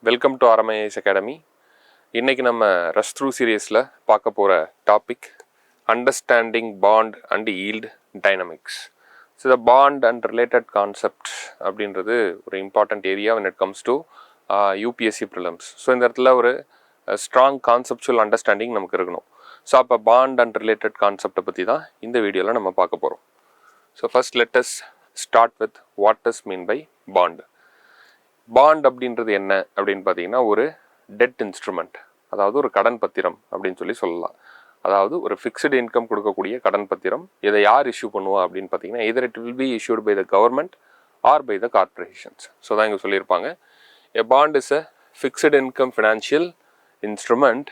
Welcome to ஆர்எம்ஐஎஸ் academy. இன்றைக்கி நம்ம rush through சீரியஸில் பார்க்க போகிற topic understanding bond and yield dynamics. So the bond and related concept அப்படின்றது ஒரு important area when it comes to UPSC prelims. So இந்த இடத்துல ஒரு ஸ்ட்ராங் கான்செப்சுவல் அண்டர்ஸ்டாண்டிங் நமக்கு இருக்கணும். ஸோ அப்போ பாண்ட் அண்ட் ரிலேட்டட் கான்செப்டை பற்றி தான் இந்த வீடியோவில் நம்ம பார்க்க போகிறோம். So first let us start with what does mean by bond. Bond அப்படின்றது என்ன அப்படின்னு பார்த்தீங்கன்னா ஒரு டெட் இன்ஸ்ட்ருமெண்ட், அதாவது ஒரு கடன் பத்திரம் அப்படின்னு சொல்லலாம். அதாவது ஒரு ஃபிக்ஸ்டு இன்கம் கொடுக்கக்கூடிய கடன் பத்திரம். இதை யார் இஷ்யூ பண்ணுவா அப்படின்னு பார்த்தீங்கன்னா either it will be issued by the government or by the corporations. So தான் இங்கே சொல்லியிருப்பாங்க, a bond is a fixed income financial instrument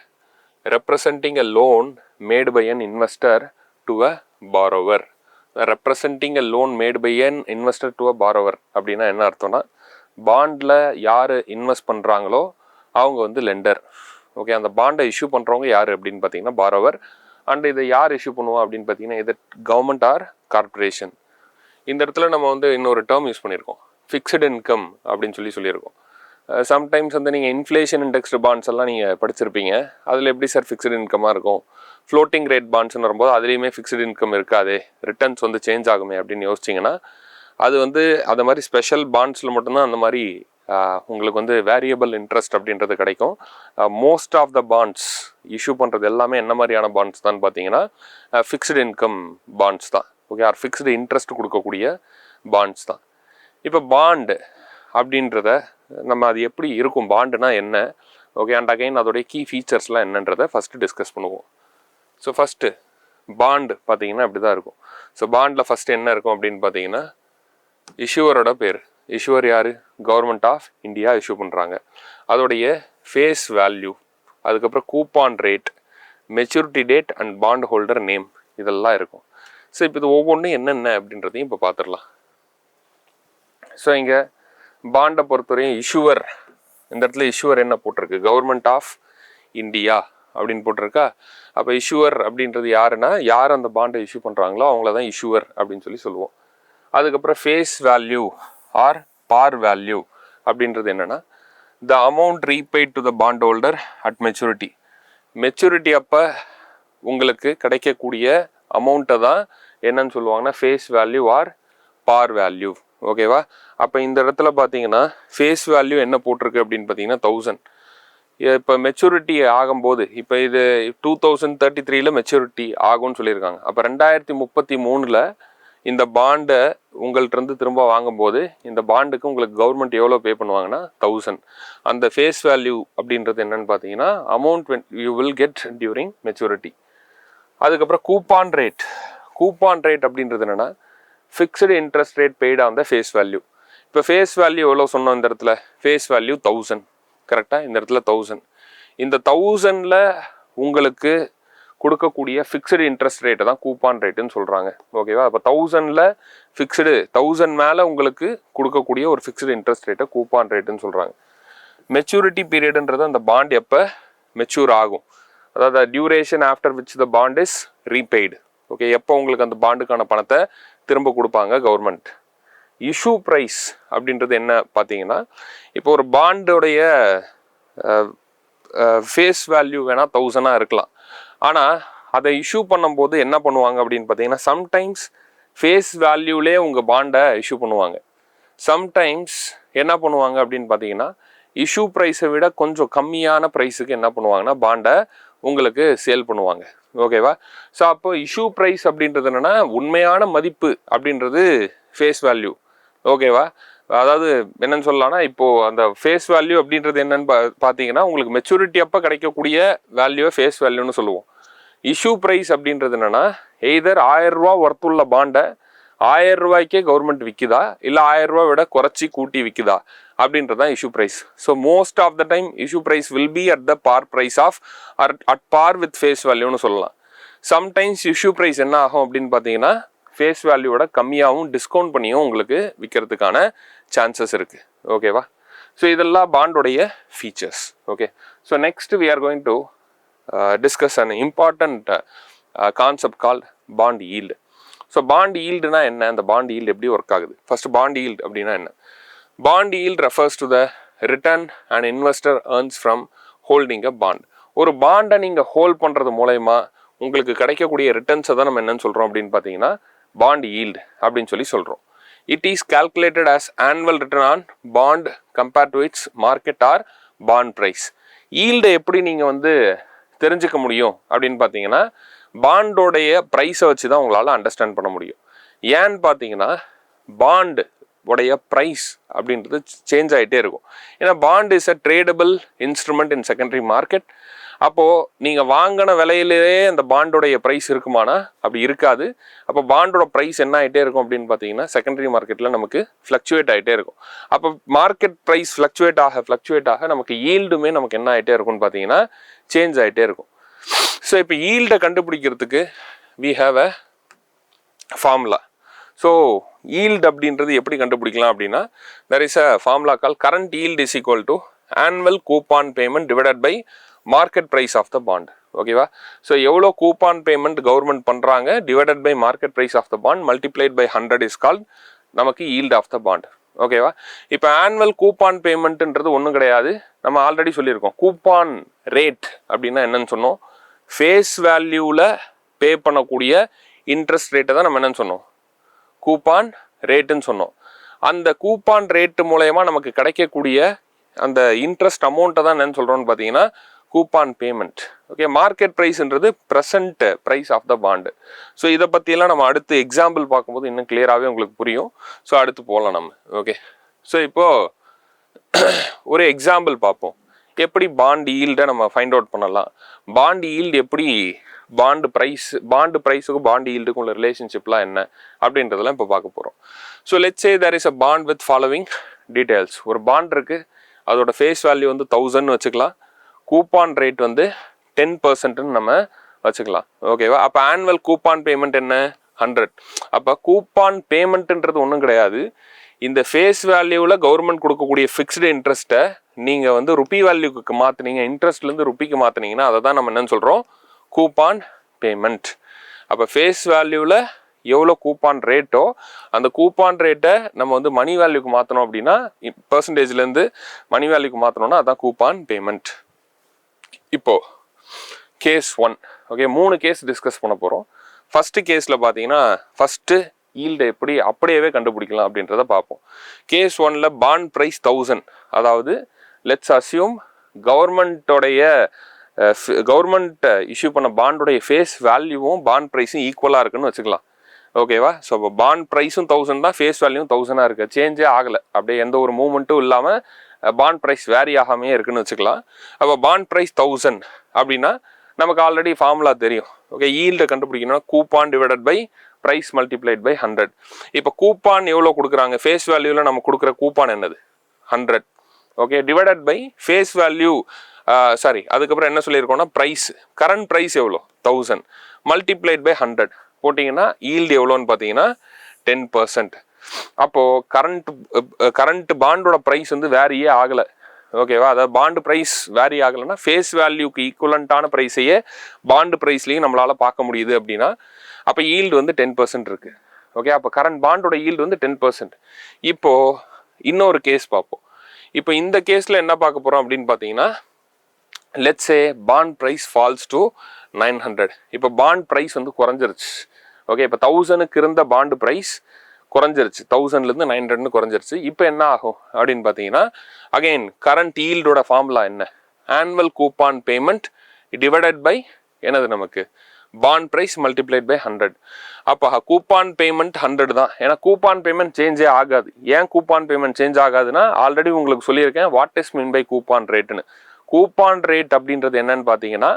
representing a loan made by an investor to a borrower. representing a loan made by an investor to a borrower அப்படின்னா என்ன அர்த்தம்னா, பாண்டில் யார் invest பண்ணுறாங்களோ அவங்க வந்து லெண்டர். ஓகே, அந்த பாண்டை issue பண்ணுறவங்க யார் அப்படின்னு பார்த்தீங்கன்னா பாரோவர். அண்ட் இதை யார் இஷ்யூ பண்ணுவோம் அப்படின்னு பார்த்தீங்கன்னா இது கவர்மெண்ட் ஆர் கார்பரேஷன். இந்த இடத்துல நம்ம வந்து இன்னொரு டேர்ம் யூஸ் பண்ணியிருக்கோம், ஃபிக்ஸ்டு இன்கம் அப்படின்னு சொல்லியிருக்கோம். சம்டைம்ஸ் வந்து நீங்கள் இன்ஃப்ளேஷன் இண்டெக்ஸ்டு பாண்ட்ஸ் எல்லாம் நீங்கள் படிச்சிருப்பீங்க. அதில் எப்படி சார் ஃபிக்ஸ்டு இன்கமாக இருக்கும், ஃப்ளோட்டிங் ரேட் பாண்ட்ஸ்னு வரும்போது அதுலேயுமே ஃபிக்ஸ்டு இன்கம் இருக்காது, ரிட்டர்ன்ஸ் வந்து சேஞ்ச் ஆகுமே அப்படின்னு யோசிச்சிங்கன்னா அது வந்து அந்த மாதிரி ஸ்பெஷல் பாண்ட்ஸில் மட்டும்தான் அந்த மாதிரி உங்களுக்கு வந்து வேரியபிள் இன்ட்ரெஸ்ட் அப்படின்றது கிடைக்கும். Most of the bonds issue பண்ணுறது எல்லாமே என்ன மாதிரியான பாண்ட்ஸ் தான் பார்த்தீங்கன்னா ஃபிக்ஸ்டு இன்கம் பாண்ட்ஸ் தான். ஓகே, ஆர் ஃபிக்ஸ்டு இன்ட்ரெஸ்ட் கொடுக்கக்கூடிய பாண்ட்ஸ் தான். இப்போ பாண்டு அப்படின்றத நம்ம அது எப்படி இருக்கும், பாண்டுனா என்ன, ஓகே, அண்ட் அகைன் அதோடைய கீ ஃபீச்சர்ஸ்லாம் என்னன்றதை ஃபஸ்ட்டு டிஸ்கஸ் பண்ணுவோம். ஸோ ஃபஸ்ட்டு பாண்டு பார்த்தீங்கன்னா அப்படி தான் இருக்கும். ஸோ பாண்டில் ஃபஸ்ட்டு என்ன இருக்கும் அப்படின்னு பார்த்தீங்கன்னா இஷ்யூவரோட பேர். இஷ்யூவர் யார், கவர்மெண்ட் ஆஃப் இந்தியா இஷ்யூ பண்ணுறாங்க. அதோடைய ஃபேஸ் வேல்யூ, அதுக்கப்புறம் coupon rate, maturity date and bond holder name, இதெல்லாம் இருக்கும். ஸோ இப்போ இது ஒவ்வொன்றும் என்னென்ன அப்படின்றதையும் இப்போ பார்த்துடலாம். ஸோ இங்கே பாண்டை பொறுத்தவரையும் இஷ்யூவர், இந்த இடத்துல இஷ்யூவர் என்ன போட்டிருக்கு, கவர்மெண்ட் ஆஃப் இந்தியா அப்படின்னு போட்டிருக்கா. அப்போ இஷ்யூவர் அப்படின்றது யாருன்னா, யார் அந்த பாண்டை இஷ்யூ பண்ணுறாங்களோ அவங்கள தான் இஷ்யூவர் அப்படின்னு சொல்லுவோம். அதுக்கப்புறம் face value or bar value அப்படின்றது என்னென்னா the amount repaid to the bond holder at maturity. Maturity அப்போ உங்களுக்கு கிடைக்கக்கூடிய அமௌண்ட்டை தான் என்னன்னு சொல்லுவாங்கன்னா face value or bar value. ஓகேவா, அப்போ இந்த இடத்துல பார்த்தீங்கன்னா ஃபேஸ் வேல்யூ என்ன போட்டிருக்கு அப்படின்னு பார்த்தீங்கன்னா 1000. இப்போ மெச்சூரிட்டி ஆகும்போது, இப்போ இது 2033 மெச்சூரிட்டி ஆகும்னு சொல்லியிருக்காங்க. அப்போ 2033 இந்த பாண்டை உங்கள்கிட்ட திரும்ப வாங்கும்போது இந்த பாண்டுக்கு உங்களுக்கு கவர்மெண்ட் எவ்வளோ பே பண்ணுவாங்கன்னா 1000. அந்த ஃபேஸ் வேல்யூ அப்படின்றது என்னன்னு பார்த்தீங்கன்னா amount you will get during maturity. அதுக்கப்புறம் கூப்பான் ரேட். கூப்பான் ரேட் அப்படின்றது என்னென்னா fixed interest rate paid on the face value. இப்போ ஃபேஸ் வேல்யூ எவ்வளோ சொன்னோம் இந்த இடத்துல, ஃபேஸ் வேல்யூ 1000, கரெக்டாக, இந்த இடத்துல 1000. இந்த 1000ல் உங்களுக்கு கொடுக்கக்கூடிய ஃபிக்ஸ்டு இன்ட்ரெஸ்ட் ரேட்டை தான் கூப்பான் ரேட்டுன்னு சொல்கிறாங்க. ஓகேவா, அப்போ 1000ல் ஃபிக்ஸ்டு, 1000 மேலே உங்களுக்கு கொடுக்கக்கூடிய ஒரு ஃபிக்ஸ்டு இன்ட்ரெஸ்ட் ரேட்டை கூப்பான் ரேட்டுன்னு சொல்கிறாங்க. மெச்சூரிட்டி பீரியடுன்றது அந்த பாண்ட் எப்போ மெச்சூர் ஆகும், அதாவது duration after which the bond is repaid. Okay, எப்போ உங்களுக்கு அந்த பாண்டுக்கான பணத்தை திரும்ப கொடுப்பாங்க கவர்மெண்ட். இஷ்யூ ப்ரைஸ் அப்படின்றது என்ன பார்த்தீங்கன்னா, இப்போ ஒரு பாண்டோடைய ஃபேஸ் வேல்யூ வேணால் 1000 இருக்கலாம். ஆனால் அதை இஷ்யூ பண்ணும்போது என்ன பண்ணுவாங்க அப்படின்னு பார்த்தீங்கன்னா சம்டைம்ஸ் ஃபேஸ் வேல்யூலே உங்கள் பாண்டை இஷ்யூ பண்ணுவாங்க. சம்டைம்ஸ் என்ன பண்ணுவாங்க அப்படின்னு பார்த்தீங்கன்னா இஷ்யூ ப்ரைஸை விட கொஞ்சம் கம்மியான ப்ரைஸுக்கு என்ன பண்ணுவாங்கன்னா பாண்டை உங்களுக்கு சேல் பண்ணுவாங்க. ஓகேவா, ஸோ அப்போ இஷ்யூ ப்ரைஸ் அப்படின்றது என்னென்னா உண்மையான மதிப்பு அப்படின்றது ஃபேஸ் வேல்யூ. ஓகேவா, அதாவது என்னன்னு சொல்லலாம்னா இப்போது அந்த ஃபேஸ் வேல்யூ அப்படின்றது என்னன்னு பார்த்தீங்கன்னா உங்களுக்கு மெச்சூரிட்டி அப்போ கிடைக்கக்கூடிய வேல்யூவை ஃபேஸ் வேல்யூன்னு சொல்லுவோம். இஷ்யூ ப்ரைஸ் அப்படின்றது என்னென்னா எய்தர் 1000 ரூபா ஒர்த்துள்ள பாண்டை 1000 ரூபாய்க்கே கவர்மெண்ட் விற்குதா, இல்லை 1000 ரூபா விட குறைச்சி கூட்டி விற்குதா அப்படின்றது தான் issue price. So most of the time issue price will be at the par price of at par with face வேல்யூன்னு சொல்லலாம். சம்டைம்ஸ் இஷ்யூ ப்ரைஸ் என்ன ஆகும் அப்படின்னு பார்த்தீங்கன்னா ஃபேஸ் வேல்யூவோட கம்மியாகவும் டிஸ்கவுண்ட் பண்ணியும் உங்களுக்கு விற்கிறதுக்கான சான்சஸ் இருக்குது. ஓகேவா, ஸோ இதெல்லாம் பாண்டோடைய features. Okay, so next we are going to discuss an important concept called bond yield. So bond ஈல்டுனா என்ன, அந்த பாண்ட் ஈல்டு எப்படி ஒர்க் ஆகுது, ஃபர்ஸ்ட் பாண்ட் ஈல்டு அப்படின்னா என்ன. Bond yield refers to the return an investor earns from holding a bond. ஒரு பாண்டை நீங்கள் hold பண்ணுறது மூலயமா உங்களுக்கு கிடைக்கக்கூடிய ரிட்டர்ன்ஸை தான் நம்ம என்னன்னு சொல்கிறோம் அப்படின்னு பார்த்தீங்கன்னா பாண்ட் ஈல்டு அப்படின்னு சொல்கிறோம். It is calculated as annual return on bond compared to its market or bond price. ஈல்டை எப்படி நீங்கள் வந்து தெரிஞ்சுக்க முடியும் அப்படின்னு பார்த்தீங்கன்னா பாண்டோடைய ப்ரைஸை வச்சு தான் உங்களால் அண்டர்ஸ்டாண்ட் பண்ண முடியும். ஏன்னு பார்த்தீங்கன்னா பாண்டு உடைய ப்ரைஸ் அப்படின்றது சேஞ்ச் ஆகிட்டே இருக்கும். ஏன்னா bond is a tradable instrument in secondary market. அப்போது நீங்கள் வாங்கின விலையிலேயே அந்த பாண்டோடைய ப்ரைஸ் இருக்குமானா அப்படி இருக்காது. அப்போ பாண்டோட ப்ரைஸ் என்ன ஆகிட்டே இருக்கும் அப்படின்னு பார்த்தீங்கன்னா செகண்டரி மார்க்கெட்டில் நமக்கு ஃப்ளக்சுவேட் ஆகிட்டே இருக்கும். அப்போ மார்க்கெட் ப்ரைஸ் ஃப்ளக்சுவேட் ஆக நமக்கு ஈல்டுமே நமக்கு என்ன ஆகிட்டே இருக்கும்னு பார்த்தீங்கன்னா சேஞ்ச் ஆகிட்டே இருக்கும். ஸோ இப்போ ஈல்டை கண்டுபிடிக்கிறதுக்கு we have a formula. So yield அப்படின்றது எப்படி கண்டுபிடிக்கலாம் அப்படின்னா there is a formula called current yield is equal to annual coupon payment divided by market price of the bond. ஓகேவா? ஸோ எவ்வளோ கூப்பான் பேமெண்ட் கவர்மெண்ட் பண்ணுறாங்க divided by market price of the bond multiplied by 100 is called நமக்கு yield of the bond. ஓகேவா? இப்போ annual coupon பேமெண்ட்ன்றது ஒன்றும் கிடையாது. நம்ம already சொல்லியிருக்கோம். கூப்பான் ரேட் அப்படின்னா என்னன்னு சொன்னோம், ஃபேஸ் வேல்யூவில் பே பண்ணக்கூடிய இன்ட்ரெஸ்ட் ரேட்டை தான் நம்ம என்னன்னு சொன்னோம், கூப்பான் ரேட்டுன்னு சொன்னோம். அந்த கூப்பான் ரேட்டு மூலயமா நமக்கு கிடைக்கக்கூடிய அந்த இன்ட்ரெஸ்ட் அமௌண்ட்டை தான் என்னன்னு சொல்கிறோன்னு பார்த்தீங்கன்னா கூப்பான் பேமெண்ட். ஓகே, மார்க்கெட் ப்ரைஸ்ன்றது present price of the bond. So இதை பற்றியெல்லாம் நம்ம அடுத்து எக்ஸாம்பிள் பார்க்கும்போது இன்னும் கிளியராகவே உங்களுக்கு புரியும். ஸோ அடுத்து போகலாம் நம்ம. ஓகே, ஸோ இப்போது ஒரு எக்ஸாம்பிள் பார்ப்போம். எப்படி பாண்ட் ஈல்டை நம்ம ஃபைண்ட் அவுட் பண்ணலாம், பாண்ட் ஈல்டு எப்படி பாண்டு ப்ரைஸுக்கும் பாண்ட் ஈல்டுக்கும் உள்ள ரிலேஷன்ஷிப்லாம் என்ன அப்படின்றதெல்லாம் இப்போ பார்க்க போகிறோம். So let's say there is a bond with following details. ஒரு பாண்ட் இருக்குது, அதோட ஃபேஸ் வேல்யூ வந்து 1000 வச்சுக்கலாம், கூப்பான் ரேட் வந்து 10% நம்ம வச்சுக்கலாம். ஓகேவா? அப்போ ஆனுவல் கூப்பான் பேமெண்ட் என்ன 100. அப்போ கூப்பான் பேமெண்ட்ன்றது ஒன்றும் கிடையாது, இந்த ஃபேஸ் வேல்யூவில் கவர்மெண்ட் கொடுக்கக்கூடிய ஃபிக்ஸ்டு இன்ட்ரெஸ்ட்டை நீங்கள் வந்து ருப்பி வேல்யூக்கு மாற்றினீங்க, இன்ட்ரெஸ்ட்லேருந்து ருப்பிக்கு மாற்றினீங்கன்னா அதை தான் நம்ம என்னன்னு சொல்கிறோம், கூப்பான் பேமெண்ட். அப்போ ஃபேஸ் வேல்யூவில் எவ்வளோ கூப்பான் ரேட்டோ அந்த கூப்பான் ரேட்டை நம்ம வந்து மணி வேல்யூக்கு மாற்றணும் அப்படின்னா பர்சன்டேஜ்லேருந்து மணி வேல்யூக்கு மாற்றணும்னா அதான் கூப்பான் பேமெண்ட். இப்போது கேஸ் 1. ஓகே, 3 கேஸ் டிஸ்கஸ் பண்ண போகிறோம். ஃபஸ்ட்டு கேஸில் பார்த்தீங்கன்னா ஃபஸ்ட்டு ஈல்டை எப்படி அப்படியே கண்டுபிடிக்கலாம் அப்படின்றத பார்ப்போம். கேஸ் 1ல் பாண்ட் ப்ரைஸ் 1000. அதாவது லெட்ஸ் அஸ்யூம் கவர்மெண்ட் இஷ்யூ பண்ண பாண்டோடைய ஃபேஸ் வேல்யூவும் பாண்ட் ப்ரைஸும் ஈக்குவலாக இருக்குன்னு வச்சுக்கலாம். ஓகேவா? ஸோ இப்போ பாண்ட் ப்ரைஸும் 1000 தான், ஃபேஸ் வேல்யூவும் 1000 இருக்குது, சேஞ்சே ஆகலை, அப்படியே எந்த ஒரு மூவ்மெண்ட்டும் இல்லாமல் பாண்ட் ப்ரைஸ் வேரி ஆகாமே இருக்குன்னு வச்சுக்கலாம். அப்போ பாண்ட் ப்ரைஸ் 1000 அப்படின்னா நமக்கு ஆல்ரெடி ஃபார்முலா தெரியும். ஓகே, ஈல்டை கண்டுபிடிக்கணும்னா coupon divided by price multiplied by 100. இப்போ கூப்பான் எவ்வளோ கொடுக்குறாங்க, ஃபேஸ் வேல்யூவில் நம்ம கொடுக்குற கூப்பான் என்னது 100. Okay, divided by face value அதுக்கப்புறம் என்ன சொல்லியிருக்கோம்னா ப்ரைஸ், கரண்ட் ப்ரைஸ் எவ்வளோ 1000 மல்டிப்ளைட் பை 100 போட்டிங்கன்னா ஈல்டு எவ்வளோன்னு பார்த்தீங்கன்னா 10%. அப்போது கரண்ட் பாண்டோட ப்ரைஸ் வந்து வேரியே ஆகலை. ஓகேவா? அதாவது பாண்டு ப்ரைஸ் வேரி ஆகலைன்னா ஃபேஸ் வேல்யூக்கு ஈக்குவலண்ட்டான ப்ரைஸையே பாண்டு ப்ரைஸ்லையும் நம்மளால் பார்க்க முடியுது அப்படின்னா அப்போ ஈல்டு வந்து 10% இருக்குது. ஓகே, அப்போ கரண்ட் பாண்டோட ஈல்டு வந்து 10%. இப்போது இன்னொரு கேஸ் பார்ப்போம். இப்போ இந்த கேஸில் என்ன பார்க்க போகிறோம் அப்படின்னு பார்த்தீங்கன்னா let's say bond price falls to 900. இப்போ பாண்ட் ப்ரைஸ் வந்து குறைஞ்சிருச்சு. ஓகே, இப்போ 1000க்கு இருந்த பாண்டு ப்ரைஸ் குறைஞ்சிருச்சு, 1000லேருந்து 900 குறைஞ்சிருச்சு. இப்போ என்ன ஆகும் அப்படின்னு பார்த்தீங்கன்னா அகெயின் கரண்ட் ஈல்டோட ஃபார்முலா என்ன, annual coupon payment divided by என்னது நமக்கு பாண்ட் ப்ரைஸ் மல்டிப்ளைட் பை 100. அப்போ கூப்பான் பேமெண்ட் 100 தான், ஏன்னா கூப்பான் பேமெண்ட் சேஞ்சே ஆகாது. ஏன் கூப்பான் பேமெண்ட் சேஞ்ச் ஆகாதுன்னா ஆல்ரெடி உங்களுக்கு சொல்லியிருக்கேன் what is mean by coupon ரேட்டுன்னு. கூப்பான் ரேட் அப்படின்றது என்னன்னு பார்த்தீங்கன்னா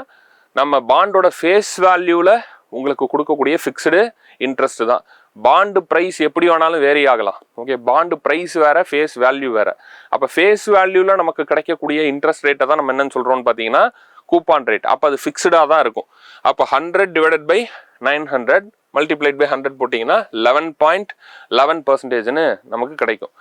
நம்ம பாண்டோட ஃபேஸ் வேல்யூவில் உங்களுக்கு கொடுக்கக்கூடிய ஃபிக்ஸ்டு இன்ட்ரெஸ்ட் தான். பாண்டு ப்ரைஸ் எப்படி வேணாலும் வேரி ஆகலாம். ஓகே, பாண்டு ப்ரைஸ் வேறு, ஃபேஸ் வேல்யூ வேறு. அப்போ ஃபேஸ் வேல்யூவில் நமக்கு கிடைக்கக்கூடிய இன்ட்ரெஸ்ட் ரேட்டை தான் நம்ம என்னன்னு சொல்கிறோம்னு பார்த்தீங்கன்னா கூப்பான் ரேட். அப்போ அது ஃபிக்ஸ்டாக தான் இருக்கும். அப்போ 100 டிவைடட் பை 900 மல்டிப்ளைட் பை 100 போட்டிங்கன்னா 11.11% நமக்கு கிடைக்கும்.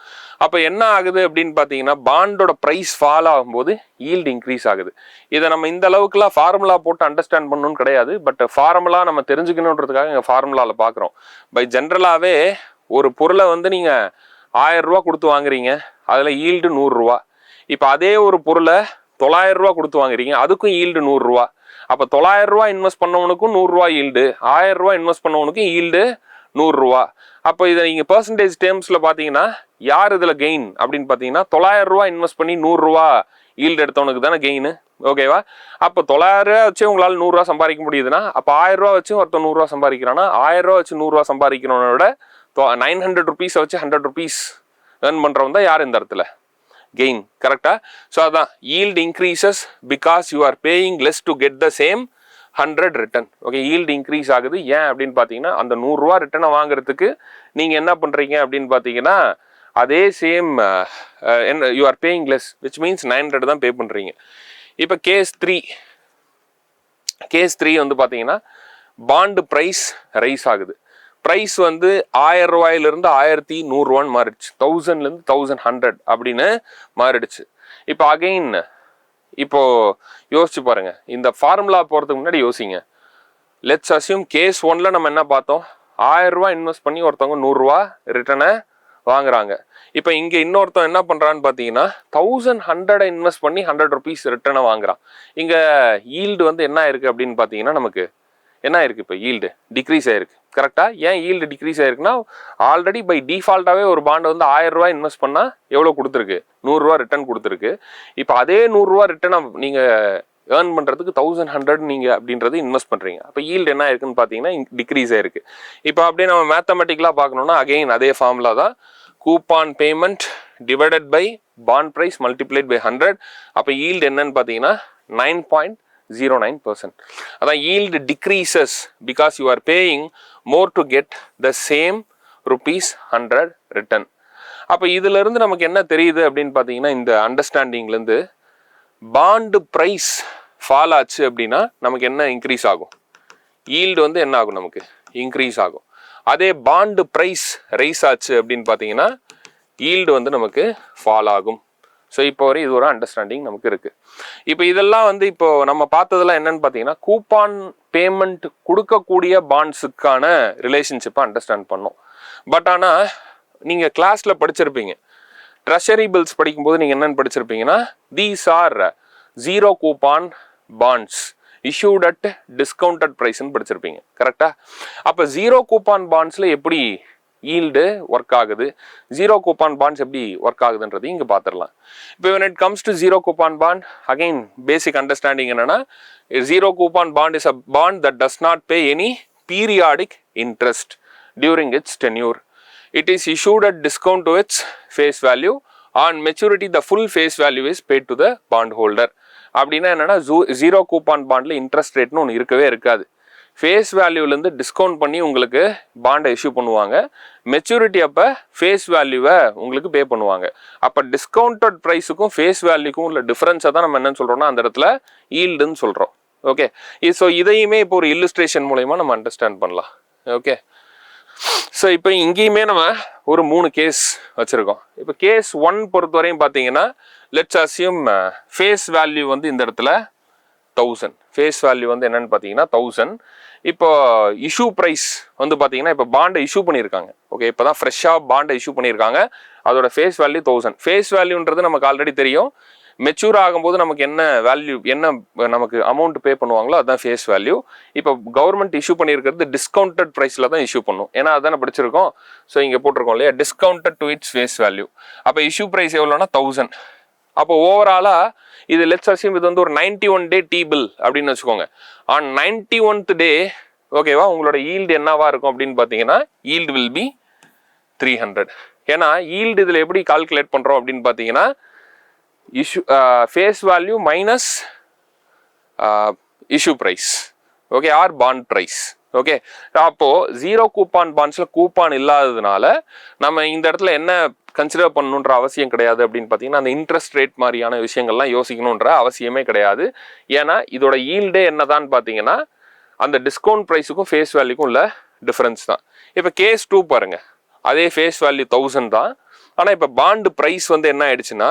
அப்போ என்ன ஆகுது அப்படின்னு பார்த்தீங்கன்னா பாண்டோட ப்ரைஸ் ஃபால் ஆகும்போது ஈல்டு இன்க்ரீஸ் ஆகுது. இதை நம்ம இந்த அளவுக்குலாம் ஃபார்முலா போட்டு அண்டர்ஸ்டாண்ட் பண்ணணும்னு கிடையாது, பட் ஃபார்முலா நம்ம தெரிஞ்சுக்கணுன்றதுக்காக எங்கள் ஃபார்முலாவில் பார்க்குறோம். பை ஜென்ரலாகவே ஒரு பொருளை வந்து நீங்கள் 1000 ரூபா கொடுத்து வாங்குறீங்க, அதில் ஈல்டு 100 ரூபா. இப்போ அதே ஒரு பொருளை 900 ரூபா கொடுத்து வாங்குறீங்க, அதுக்கும் ஈல்டு 100 ரூபா. அப்போ 900 ரூபா இன்வெஸ்ட் பண்ணவனுக்கும் 100 ரூபா ஈல்டு, 1000 ரூபா இன்வெஸ்ட் பண்ணவனுக்கும் ஈல்டு 100 ரூபா. அப்போ இதை நீங்க பெர்சன்டேஜ் டேர்ம்ஸ்ல பாத்தீங்கன்னா யார் இதுல கெயின் அப்படின்னு பாத்தீங்கன்னா 900 ரூபா இன்வெஸ்ட் பண்ணி 100 ரூபா ஈல்டு எடுத்தவனுக்கு தானே கெயின். ஓகேவா? அப்போ 900 ரூபா வச்சு உங்களால் 100 ரூபா சம்பாதிக்க முடியுதுன்னா அப்போ 1000 ரூபா வச்சு ஒருத்தர் 100 ரூபா சம்பாதிக்கிறான்னா 1000 ரூபா வச்சு 100 ரூபா சம்பாதிக்கிறவனோட 900 ருபீஸ் வச்சு 100 ருபீஸ் ஏர்ன் பண்றவன் தான் யார் இந்த இடத்துல கெயின். கரெக்டா? ஸோ அதான் yield increases because you are paying less to get the same 100 return. Okay, yield increase ஆகுது. ஏன் அப்படின்னு பார்த்தீங்கன்னா அந்த 100 ரூபா ரிட்டர்னை வாங்குறதுக்கு நீங்க என்ன பண்றீங்க அப்படின்னு பார்த்தீங்கன்னா அதே same you are paying less, which means 900 தான் பே பண்றீங்க. இப்போ கேஸ் 3 வந்து பார்த்தீங்கன்னா பாண்டு ப்ரைஸ் ரைஸ் ஆகுது. ப்ரைஸ் வந்து 1000 ரூபாயிலிருந்து 1100 ரூபான்னு மாறிடுச்சு, 1000லேருந்து 1100 அப்படின்னு மாறிடுச்சு. இப்போ அகைன் இப்போ யோசிச்சு பாருங்க, இந்த ஃபார்முலா போறதுக்கு முன்னாடி யோசிங்க. லெட்ஸ் அஸ்யூம் கேஸ் 1ல நம்ம என்ன பார்த்தோம், 1000 ரூபாய் இன்வெஸ்ட் பண்ணி ஒருத்தவங்க 100 ரூபா ரிட்டர்னை வாங்குறாங்க. இப்போ இங்க இன்னொருத்தன் என்ன பண்றான்னு பாத்தீங்கன்னா 1100 இன்வெஸ்ட் பண்ணி 100 ருபீஸ் ரிட்டர்னை வாங்குறான். இங்க ஈல்டு வந்து என்ன ஆயிருக்கு அப்படின்னு பாத்தீங்கன்னா நமக்கு என்ன ஆயிருக்கு, இப்போ ஈல்டு டிக்ரீஸ் ஆயிருக்கு. கரெக்டா? ஏன் ஈல்டு டிக்ரீஸ் ஆயிருக்குன்னா ஆல்ரெடி பை டிஃபால்ட்டாவே ஒரு பாண்ட் வந்து 1000 ரூபாய் இன்வெஸ்ட் பண்ணா எவ்வளவு கொடுத்துருக்கு, 100 ரூபா ரிட்டர்ன் கொடுத்துருக்கு. இப்போ அதே 100 ரூபா ரிட்டர்னை நீங்க ஏர்ன் பண்றதுக்கு 1100 நீங்க அப்படின்றது இன்வெஸ்ட் பண்றீங்க. அப்போ ஈல்டு என்ன ஆயிருக்குன்னு பாத்தீங்கன்னா டிக்ரீஸ் ஆயிருக்கு. இப்போ அப்படியே நம்ம மேத்தமெட்டிக்கலா பார்க்கணும்னா அகைன் அதே ஃபார்முலா தான், coupon payment divided by bond price multiplied by 100. அப்போ ஈல்டு என்னன்னு பாத்தீங்கன்னா 9.09%. அதான் yield decreases because you are paying more to get the same rupees 100 return. அப்போ இதுல இருந்து நமக்கு என்ன தெரியுது அப்படின்னு பாத்தீங்கன்னா இந்த அண்டர்ஸ்டாண்டிங்ல இருந்து பாண்டு பிரைஸ் ஃபால் ஆச்சு அப்படின்னா நமக்கு என்ன இன்க்ரீஸ் ஆகும், ஈல்டு வந்து என்ன ஆகும், நமக்கு இன்க்ரீஸ் ஆகும். அதே பாண்டு பிரைஸ் ரைஸ் ஆச்சு அப்படின்னு பார்த்தீங்கன்னா ஈல்டு வந்து நமக்கு ஃபால் ஆகும். ஸோ இப்போ வரை இது ஒரு அண்டர்ஸ்டாண்டிங் நமக்கு இருக்கு. இப்போ இதெல்லாம் வந்து இப்போ நம்ம பார்த்ததெல்லாம் என்னன்னு பார்த்தீங்கன்னா கூப்பான் பேமெண்ட் கொடுக்கக்கூடிய பாண்ட்ஸுக்கான ரிலேஷன்ஷிப்பை அண்டர்ஸ்டாண்ட் பண்ணோம். பட் ஆனால் நீங்கள் கிளாஸ்ல படிச்சிருப்பீங்க, ட்ரெஷரி பில்ஸ் படிக்கும்போது நீங்கள் என்னென்னு படிச்சிருப்பீங்கன்னா these are 0 coupon bonds issued at discounted price ன்னு படிச்சிருப்பீங்க. கரெக்டா? அப்போ 0 கூப்பான் பாண்ட்ஸ்ல எப்படி ஈல்டு ஒர்க் ஆகுது, 0 கூப்பான் பாண்ட்ஸ் எப்படி ஒர்க் ஆகுதுன்றது இங்க பார்த்துடலாம். இப்போ when it comes to 0 coupon bond, again basic understanding என்னன்னா 0 coupon bond is a bond that does not pay any periodic interest during its tenure. It is issued at discount to its face value. On maturity the full face value is paid to the bond holder. அப்படின்னா என்னன்னா 0 coupon பாண்ட்ல interest ரேட்னு ஒன்று இருக்கவே இருக்காது. Face வேல்யூலேருந்து discount பண்ணி உங்களுக்கு பாண்டை issue பண்ணுவாங்க. Maturity அப்போ face வேல்யூவை உங்களுக்கு பே பண்ணுவாங்க. அப்போ டிஸ்கவுண்டட் ப்ரைஸுக்கும் ஃபேஸ் வேல்யூக்கும் உள்ள டிஃபரன்ஸை தான் நம்ம என்னன்னு சொல்கிறோம்னா அந்த இடத்துல ஈல்டுன்னு சொல்கிறோம். ஓகே, ஸோ இதையுமே இப்போ ஒரு இல்லுஸ்ட்ரேஷன் மூலயமா நம்ம அண்டர்ஸ்டாண்ட் பண்ணலாம். ஓகே, ஸோ இப்போ இங்கேயுமே நம்ம ஒரு 3 கேஸ் வச்சுருக்கோம். இப்போ கேஸ் 1 பொறுத்தவரையும் பார்த்தீங்கன்னா லெட்ஸ் அஸ்யூம் ஃபேஸ் வேல்யூ வந்து இந்த இடத்துல 1000. ஃபேஸ் வேல்யூ வந்து என்னன்னு பார்த்தீங்கன்னா 1000. இப்போ இஷ்யூ ப்ரைஸ் வந்து பார்த்தீங்கன்னா இப்போ பாண்டை இஷ்யூ பண்ணியிருக்காங்க. ஓகே, இப்போ தான் ஃப்ரெஷ்ஷாக பாண்டை இஷ்யூ பண்ணியிருக்காங்க. அதோட ஃபேஸ் வேல்யூ 1000. ஃபேஸ் வேல்யூன்றது நமக்கு ஆல்ரெடி தெரியும். மெச்சூர் ஆகும்போது நமக்கு என்ன வேல்யூ, என்ன நமக்கு அமௌண்ட் பே பண்ணுவாங்களோ அதுதான் ஃபேஸ் வேல்யூ. இப்போ கவர்மெண்ட் இஷ்யூ பண்ணியிருக்கிறது டிஸ்கவுண்டட் ப்ரைஸில் தான் இஷ்யூ பண்ணும். ஏன்னா அதானே படிச்சிருக்கோம். ஸோ இங்கே போட்டிருக்கோம் இல்லையா, discounted to its face value. அப்போ இஷ்யூ ப்ரைஸ் எவ்வளோனா 1000. அப்போ ஓவராலாக இது லெட்ஸ் அஸ்யூம் இது வந்து ஒரு 91 டே டி பில் அப்படின்னு வச்சுக்கோங்க. ஆன் 91th டே ஓகேவா உங்களோட ஈல்டு என்னவா இருக்கும் அப்படின்னு பார்த்தீங்கன்னா ஈல்டு வில் பி 300. ஏன்னா ஈல்டு இதில் எப்படி கால்குலேட் பண்ணுறோம் அப்படின்னு பார்த்தீங்கன்னா issue face value minus issue price, okay, or bond price. Okay, அப்போ 0 கூப்பான் பாண்ட்ஸ்ல கூப்பான் இல்லாததுனால நம்ம இந்த இடத்துல என்ன கன்சிடர் பண்ணணுன்ற அவசியம் கிடையாது அப்படின்னு பார்த்தீங்கன்னா அந்த இன்ட்ரெஸ்ட் ரேட் மாதிரியான விஷயங்கள்லாம் யோசிக்கணுன்ற அவசியமே கிடையாது. ஏன்னா இதோட ஈல்டே என்னதான் பார்த்தீங்கன்னா அந்த டிஸ்கவுண்ட் ப்ரைஸுக்கும் ஃபேஸ் வேல்யூக்கும் உள்ள டிஃபரன்ஸ் தான். இப்போ கேஸ் 2 பாருங்க, அதே ஃபேஸ் வேல்யூ 1000 தான். ஆனால் இப்போ பாண்டு ப்ரைஸ் வந்து என்ன ஆயிடுச்சுன்னா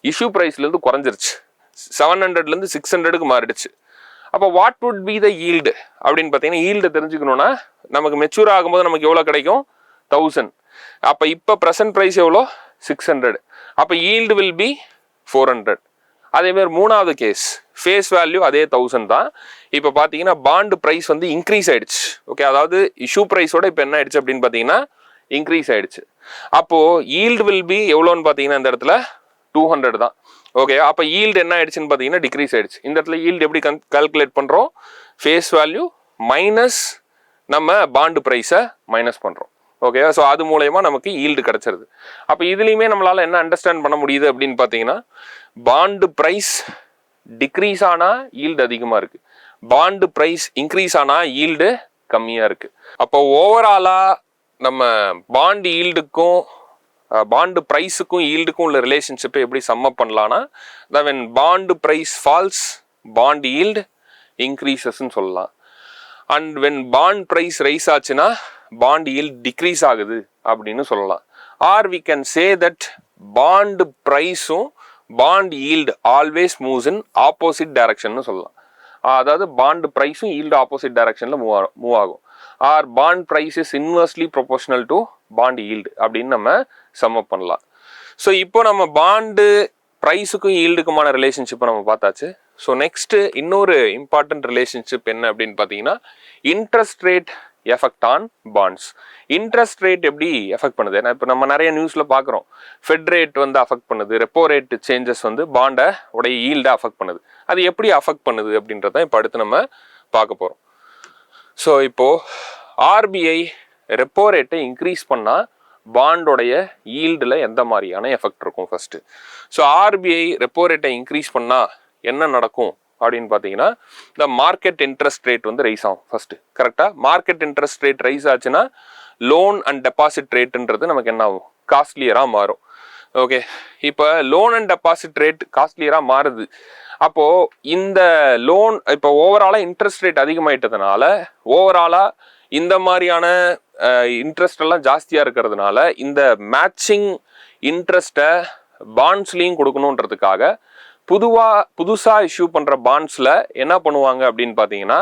இஷ்யூ ப்ரைஸ்லேருந்து குறைஞ்சிருச்சு, 700லேருந்து 600க்கு மாறிடுச்சு. அப்போ what would be the yield அப்படின்னு பார்த்தீங்கன்னா ஈல்டு தெரிஞ்சுக்கணும்னா நமக்கு மெச்சூர் ஆகும்போது நமக்கு எவ்வளோ கிடைக்கும், 1000. அப்போ இப்போ ப்ரெசன்ட் ப்ரைஸ் எவ்வளோ, 600. அப்போ ஈல்டு வில் பி 400. அதேமாதிரி மூணாவது கேஸ் ஃபேஸ் வேல்யூ அதே 1000 தான். இப்போ பார்த்தீங்கன்னா பாண்டு ப்ரைஸ் வந்து இன்க்ரீஸ் ஆயிடுச்சு. ஓகே, அதாவது இஷ்யூ ப்ரைஸோட இப்போ என்ன ஆயிடுச்சு அப்படின்னு பார்த்தீங்கன்னா இன்க்ரீஸ் ஆயிடுச்சு. அப்போது ஈல்டு வில் பி எவ்வளோன்னு பார்த்தீங்கன்னா இந்த இடத்துல 200 தான். ஓகே, அப்போ ஈல்டு என்ன ஆயிடுச்சுன்னு பார்த்தீங்கன்னா டிக்ரீஸ் ஆயிடுச்சு. இந்த இடத்துல ஈல்டு எப்படி கால்குலேட் பண்ணுறோம்? ஃபேஸ் வேல்யூ மைனஸ் நம்ம பாண்டு ப்ரைஸை மைனஸ் பண்ணுறோம். ஓகே, ஸோ அது மூலயமா நமக்கு ஈல்டு கிடச்சிருது. அப்போ இதுலேயுமே நம்மளால் என்ன அண்டர்ஸ்டாண்ட் பண்ண முடியுது அப்படின்னு பார்த்தீங்கன்னா பாண்டு ப்ரைஸ் டிக்ரீஸ் ஆனால் ஈல்டு அதிகமாக இருக்குது, பாண்டு ப்ரைஸ் இன்க்ரீஸ் ஆனால் ஈல்டு கம்மியாக இருக்குது. அப்போ ஓவராலாக நம்ம பாண்டு ஈல்டுக்கும் பாண்டு ப்ரைஸுக்கும் ஈல்டுக்கும் உள்ள ரிலேஷன்ஷிப்பை எப்படி சம்மப் பண்ணலான்னா when bond price falls bond yield இன்க்ரீசஸ்ன்னு சொல்லலாம். And when bond price rise ஆச்சுன்னா பாண்ட் ஈல்டு டிக்ரீஸ் ஆகுது அப்படின்னு சொல்லலாம். Or we can say that bond ப்ரைஸும் bond yield always moves in opposite direction சொல்லலாம். அதாவது பாண்டு ப்ரைஸும் ஈல்டு ஆப்போசிட் டைரக்ஷனில் மூவ் ஆகும். Or bond price is inversely proportional to bond yield அப்படின்னு நம்ம சம்மப் பண்ணலாம். ஸோ இப்போ நம்ம பாண்டு ப்ரைஸுக்கும் ஈல்டுக்குமான ரிலேஷன்ஷிப்பை நம்ம பார்த்தாச்சு. ஸோ நெக்ஸ்ட்டு இன்னொரு இம்பார்ட்டன்ட் ரிலேஷன்ஷிப் என்ன அப்படின்னு பார்த்தீங்கன்னா interest rate effect on bonds. Interest rate எப்படி எஃபெக்ட் பண்ணுது? ஏன்னா இப்போ நம்ம நிறைய நியூஸில் பார்க்குறோம், ஃபெட் ரேட் வந்து அஃபெக்ட் பண்ணுது, ரெப்போ ரேட் சேஞ்சஸ் வந்து பாண்டை உடைய ஈல்டை அஃபெக்ட் பண்ணுது. அது எப்படி அஃபெக்ட் பண்ணுது அப்படின்றத இப்போ அடுத்து நம்ம பார்க்க போகிறோம். ஸோ இப்போது ஆர்பிஐ ரெப்போ ரேட்டை இன்க்ரீஸ் பண்ணால் பாண்டோடைய ஈல்டில் எந்த மாதிரியான எஃபெக்ட் இருக்கும் ஃபஸ்ட்டு. ஸோ ஆர்பிஐ ரெப்போ ரேட்டை இன்க்ரீஸ் பண்ணால் என்ன நடக்கும் அப்படின்னு பார்த்தீங்கன்னா இந்த மார்க்கெட் இன்ட்ரெஸ்ட் ரேட் வந்து ரைஸ் ஆகும் ஃபஸ்ட்டு. கரெக்டாக மார்க்கெட் இன்ட்ரெஸ்ட் ரேட் ரைஸ் ஆச்சுன்னா லோன் அண்ட் டெபாசிட் ரேட்டுன்றது நமக்கு என்ன ஆகும்? காஸ்ட்லியராக மாறும். ஓகே, இப்போ லோன் அண்ட் டெபாசிட் ரேட் காஸ்ட்லியராக மாறுது. அப்போது இந்த லோன் இப்போ ஓவராலாக இன்ட்ரெஸ்ட் ரேட் அதிகமாயிட்டதுனால ஓவராலாக இந்த மாதிரியான இன்ட்ரெஸ்ட் எல்லாம் ஜாஸ்தியாக இருக்கிறதுனால இந்த மேட்சிங் இன்ட்ரெஸ்ட்டை பாண்ட்ஸ்லேயும் கொடுக்கணுன்றதுக்காக புதுசாக இஷ்யூ பண்ணுற பாண்ட்ஸில் என்ன பண்ணுவாங்க அப்படின்னு பார்த்தீங்கன்னா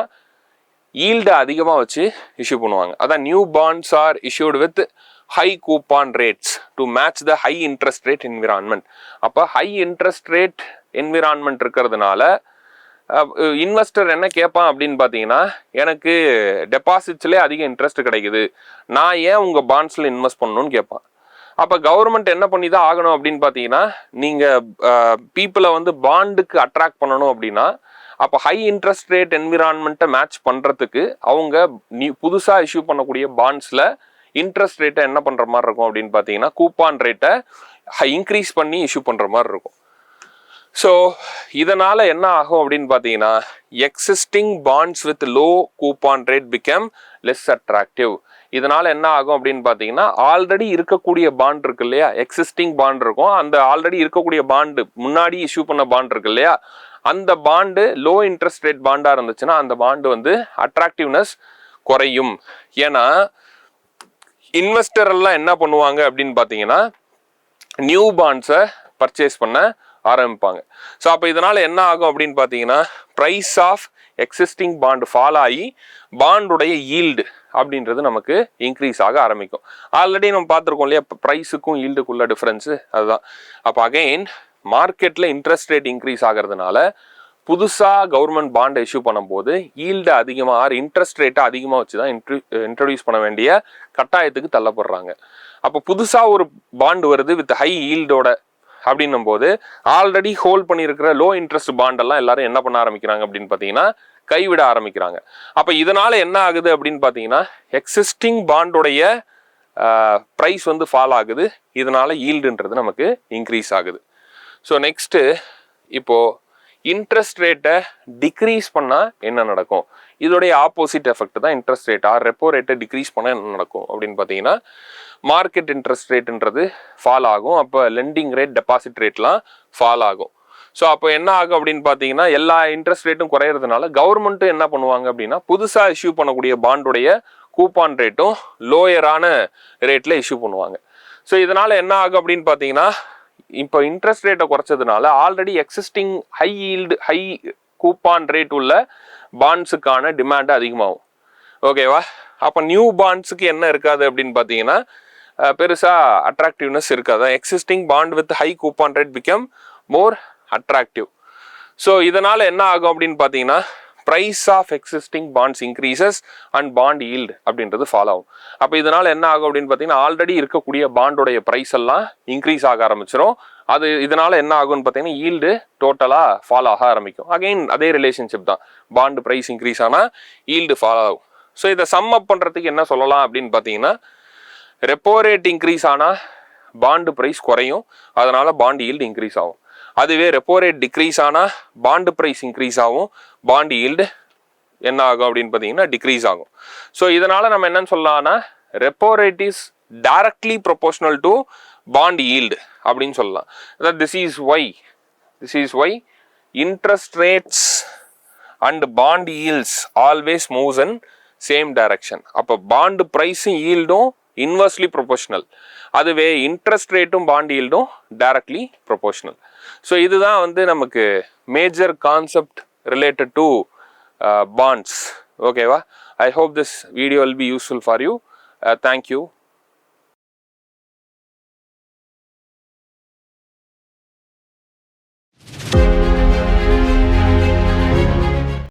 ஈல்டை அதிகமாக வச்சு இஷ்யூ பண்ணுவாங்க. அதான் new bonds are issued with high coupon rates to match the high interest rate environment. அப்போ ஹை இன்ட்ரெஸ்ட் ரேட் என்விரான்மெண்ட் இருக்கிறதுனால இன்வெஸ்டர் என்ன கேட்பான் அப்படின்னு பார்த்தீங்கன்னா எனக்கு டெபாசிட்ஸ்லேயே அதிக இன்ட்ரெஸ்ட் கிடைக்குது, நான் ஏன் உங்கள் பாண்ட்ஸில் இன்வெஸ்ட் பண்ணணும்னு கேட்பான். அப்போ கவர்மெண்ட் என்ன பண்ணி தான் ஆகணும் அப்படின்னு பார்த்தீங்கன்னா நீங்கள் பீப்புளை வந்து பாண்டுக்கு அட்ராக்ட் பண்ணணும் அப்படின்னா அப்போ ஹை இன்ட்ரெஸ்ட் ரேட் என்விரான்மெண்ட்டை மேட்ச் பண்ணுறதுக்கு அவங்க புதுசாக இஷ்யூ பண்ணக்கூடிய பாண்ட்ஸில் இன்ட்ரெஸ்ட் ரேட்டை என்ன பண்ணுற மாதிரி இருக்கும் அப்படின்னு பார்த்தீங்கன்னா கூப்பான் ரேட்டை இன்க்ரீஸ் பண்ணி இஷ்யூ பண்ணுற மாதிரி இருக்கும். ஸோ இதனால் என்ன ஆகும் அப்படின்னு பார்த்தீங்கன்னா existing bonds with low coupon rate become less attractive. இதனால் என்ன ஆகும் அப்படின்னு பார்த்தீங்கன்னா ஆல்ரெடி இருக்கக்கூடிய பாண்ட் இருக்கு இல்லையா, எக்ஸிஸ்டிங் பாண்ட் இருக்கும், அந்த ஆல்ரெடி இருக்கக்கூடிய பாண்டு முன்னாடி இஷ்யூ பண்ண பாண்ட் இருக்கு இல்லையா, அந்த பாண்டு லோ இன்ட்ரெஸ்ட் ரேட் பாண்டாக இருந்துச்சுன்னா அந்த பாண்டு வந்து அட்ராக்டிவ்னஸ் குறையும். ஏன்னா இன்வெஸ்டர் எல்லாம் என்ன பண்ணுவாங்க அப்படின்னு பார்த்தீங்கன்னா நியூ பாண்ட்ஸை பர்ச்சேஸ் பண்ண ஆரம்பிப்பாங்க. ஸோ அப்போ இதனால் என்ன ஆகும் அப்படின்னு பார்த்தீங்கன்னா price of existing bond fall ஆகி பாண்டுடைய ஈல்டு அப்படின்றது நமக்கு இன்க்ரீஸ் ஆக ஆரம்பிக்கும். ஆல்ரெடி நம்ம பார்த்துருக்கோம் இல்லையா ப்ரைஸுக்கும் ஈல்டுக்குள்ள டிஃப்ரென்ஸு அதுதான். அப்போ அகைன் மார்க்கெட்டில் இன்ட்ரெஸ்ட் ரேட் இன்க்ரீஸ் ஆகிறதுனால புதுசாக கவர்மெண்ட் பாண்டை இஷ்யூ பண்ணும்போது ஈல்டு அதிகமாக இன்ட்ரெஸ்ட் ரேட்டை அதிகமாக வச்சு தான் இன்ட்ரடியூஸ் பண்ண வேண்டிய கட்டாயத்துக்கு தள்ளப்படுறாங்க. அப்போ புதுசாக ஒரு பாண்டு வருது வித் ஹை ஈல்டோட அப்படின்னும் போது ஆல்ரெடி ஹோல்ட் பண்ணியிருக்கிற லோ இன்ட்ரெஸ்ட் பாண்டெல்லாம் எல்லாரும் என்ன பண்ண ஆரம்பிக்கிறாங்க அப்படின்னு பார்த்தீங்கன்னா கைவிட ஆரம்பிக்கிறாங்க. அப்போ இதனால் என்ன ஆகுது அப்படின்னு பார்த்தீங்கன்னா எக்ஸிஸ்டிங் பாண்டோடைய ப்ரைஸ் வந்து ஃபால் ஆகுது, இதனால் ஈல்டுன்றது நமக்கு இன்க்ரீஸ் ஆகுது. ஸோ நெக்ஸ்ட்டு இப்போது இன்ட்ரெஸ்ட் ரேட்டை டிக்ரீஸ் பண்ணால் என்ன நடக்கும்? இதோடைய ஆப்போசிட் எஃபெக்ட் தான் இன்ட்ரெஸ்ட் ரேட் ஆர் ரெப்போ ரேட்டை டிக்ரீஸ் பண்ணால் என்ன நடக்கும் அப்படின்னு பார்த்தீங்கன்னா மார்க்கெட் இன்ட்ரெஸ்ட் ரேட்டுன்றது ஃபால் ஆகும். அப்போ லெண்டிங் ரேட் டெபாசிட் ரேட்லாம் ஃபால் ஆகும். ஸோ அப்போ என்ன ஆகும் அப்படின்னு பார்த்தீங்கன்னா எல்லா இன்ட்ரெஸ்ட் ரேட்டும் குறையிறதுனால கவர்மெண்ட்டும் என்ன பண்ணுவாங்க அப்படின்னா புதுசாக இஷ்யூ பண்ணக்கூடிய பாண்டுடைய கூப்பான் ரேட்டும் லோயரான ரேட்டில் இஷ்யூ பண்ணுவாங்க. ஸோ இதனால் என்ன ஆகும் அப்படின்னு பார்த்தீங்கன்னா இப்போ இன்ட்ரெஸ்ட் ரேட்டை குறைச்சதுனால already existing high yield high coupon rate உள்ள பாண்ட்ஸுக்கான டிமாண்டு அதிகமாகும். ஓகேவா? அப்போ நியூ பாண்ட்ஸுக்கு என்ன இருக்காது அப்படின்னு பார்த்தீங்கன்னா பெருசாக அட்ராக்டிவ்னஸ் இருக்காது. Existing bond with high coupon rate become more attractive. So இதனால் என்ன ஆகும் அப்படின்னு பார்த்தீங்கன்னா price of existing bonds increases and bond yield அப்படின்றது ஃபாலோ ஆகும். அப்போ இதனால் என்ன ஆகும் அப்படின்னு பார்த்தீங்கன்னா ஆல்ரெடி இருக்கக்கூடிய பாண்டோடைய ப்ரைஸ் எல்லாம் இன்க்ரீஸ் ஆக ஆரம்பிச்சிடும். அது இதனால் என்ன ஆகும்னு பார்த்தீங்கன்னா ஈல்டு டோட்டலாக ஃபாலோ ஆக ஆரம்பிக்கும். அகெயின் அதே ரிலேஷன்ஷிப் தான், பாண்டு ப்ரைஸ் இன்க்ரீஸ் ஆனால் ஈல்டு ஃபாலோ ஆகும். ஸோ இதை சம் அப் பண்ணுறதுக்கு என்ன சொல்லலாம் அப்படின்னு பார்த்தீங்கன்னா ரெப்போ ரேட் இன்க்ரீஸ் ஆனால் பாண்டு ப்ரைஸ் குறையும், அதனால் பாண்ட் ஈல்டு இன்க்ரீஸ் ஆகும். அதுவே ரெப்போ ரேட் டிக்ரீஸ் ஆனால் பாண்டு ப்ரைஸ் இன்க்ரீஸ் ஆகும், பாண்ட் ஈல்டு என்ன ஆகும் அப்படின்னு பார்த்தீங்கன்னா டிக்ரீஸ் ஆகும். ஸோ இதனால் நம்ம என்னன்னு சொல்லலாம்னா repo rate is directly proportional to bond yield அப்படின்னு சொல்லலாம். This is why interest rates and bond yields always moves in same direction. அப்போ பாண்டு ப்ரைஸும் ஈல்டும் இன்வெர்ஸ்லி ப்ரொபோஷனல், அதுவே இன்ட்ரெஸ்ட் ரேட்டும் பாண்ட் ஈல்டும் டைரக்ட்லி ப்ரொபோஷனல். ஸோ இதுதான் வந்து நமக்கு major concept related to bonds. ஓகேவா? I hope this video will be useful for you. Thank you.